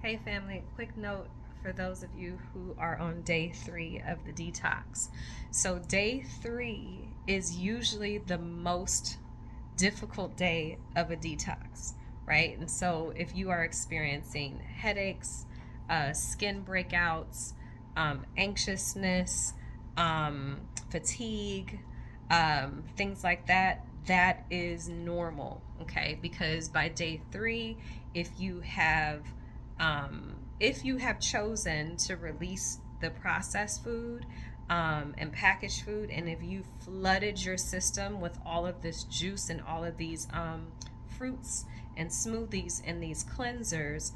Hey family, quick note for those of you who are on day 3 of the detox. So, day 3 is usually the most difficult day of a detox, right? And so, if you are experiencing headaches, skin breakouts, anxiousness, fatigue, things like that, that is normal, okay? Because by day 3, if you have chosen to release the processed food and packaged food, and if you flooded your system with all of this juice and all of these fruits and smoothies and these cleansers,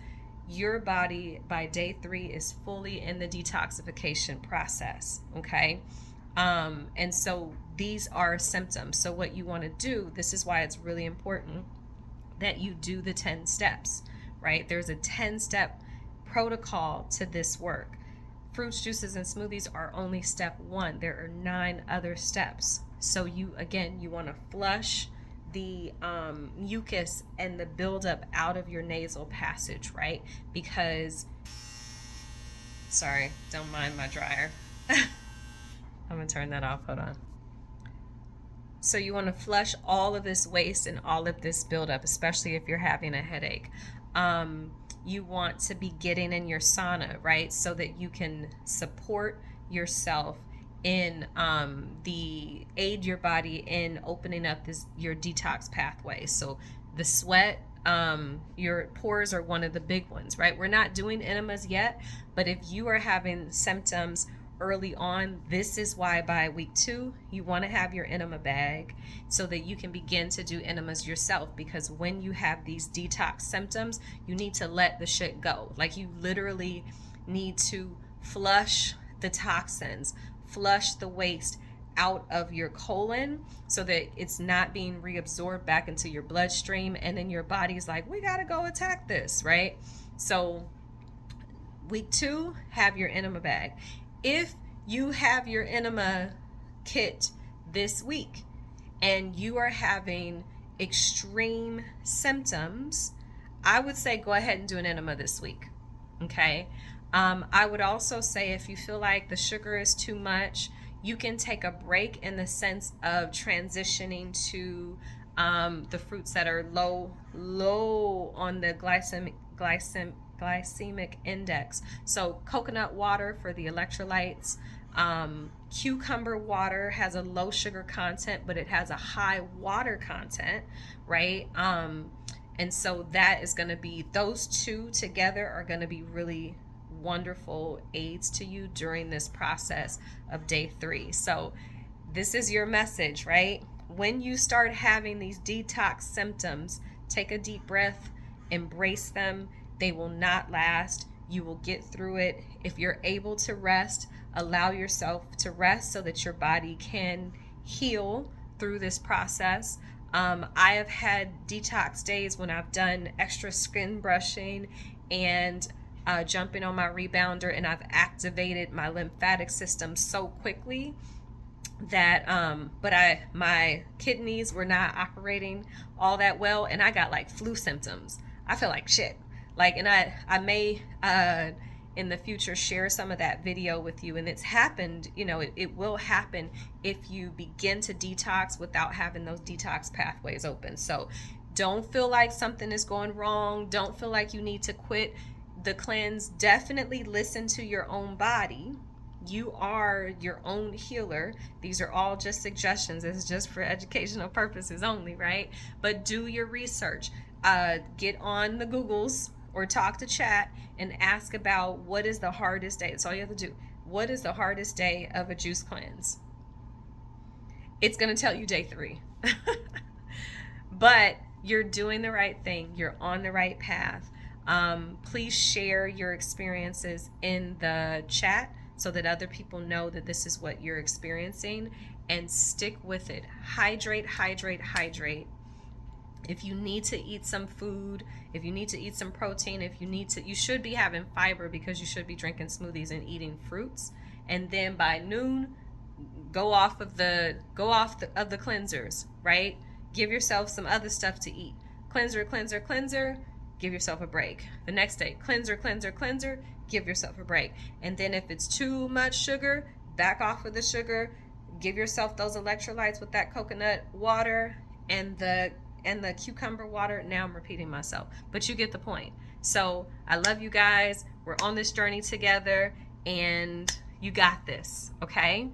your body by day 3 is fully in the detoxification process, okay? And so these are symptoms. So what you want to do, this is why it's really important that you do the 10 steps, right? There's a 10-step protocol to this work. Fruits, juices, and smoothies are only step 1. There are 9 other steps. So you want to flush the mucus and the buildup out of your nasal passage, right? Because, sorry, don't mind my dryer. I'm going to turn that off. Hold on. So you want to flush all of this waste and all of this buildup, especially if you're having a headache. You want to be getting in your sauna, right? So that you can support yourself in aid your body in opening up your detox pathway. So the sweat, your pores are one of the big ones, right? We're not doing enemas yet, but if you are having symptoms early on, this is why by week 2 you want to have your enema bag so that you can begin to do enemas yourself. Because when you have these detox symptoms, you need to let the shit go. Like, you literally need to flush the toxins, flush the waste out of your colon so that it's not being reabsorbed back into your bloodstream, and then your body's like, we gotta go attack this, right? So week 2, have your enema bag. If you have your enema kit this week and you are having extreme symptoms, I would say go ahead and do an enema this week, okay? I would also say if you feel like the sugar is too much, you can take a break in the sense of transitioning to the fruits that are low on the glycemic index. So coconut water for the electrolytes. Cucumber water has a low sugar content, but it has a high water content, right? And so that is going to be, those two together are going to be really wonderful aids to you during this process of day 3. So this is your message, right? When you start having these detox symptoms, take a deep breath, embrace them. They will not last. You will get through it. If you're able to rest, allow yourself to rest so that your body can heal through this process. I have had detox days when I've done extra skin brushing and jumping on my rebounder, and I've activated my lymphatic system so quickly that my kidneys were not operating all that well, and I got like flu symptoms. I feel like shit. Like, and I may in the future share some of that video with you. And it's happened, it will happen if you begin to detox without having those detox pathways open. So don't feel like something is going wrong. Don't feel like you need to quit the cleanse. Definitely listen to your own body. You are your own healer. These are all just suggestions. It's just for educational purposes only, right? But do your research. Get on the Googles or talk to chat and ask about what is the hardest day. That's all you have to do. What is the hardest day of a juice cleanse? It's going to tell you day 3. But you're doing the right thing. You're on the right path. Please share your experiences in the chat so that other people know that this is what you're experiencing, and stick with it. Hydrate, hydrate, hydrate. If you need to eat some food, if you need to eat some protein, you should be having fiber because you should be drinking smoothies and eating fruits. And then by noon, go off of the cleansers, right? Give yourself some other stuff to eat. Cleanser, cleanser, cleanser. give yourself a break. The next day, cleanser, cleanser, cleanser, give yourself a break. And then if it's too much sugar, back off of the sugar, give yourself those electrolytes with that coconut water and the cucumber water. Now I'm repeating myself, but you get the point. So I love you guys. We're on this journey together, and you got this, okay?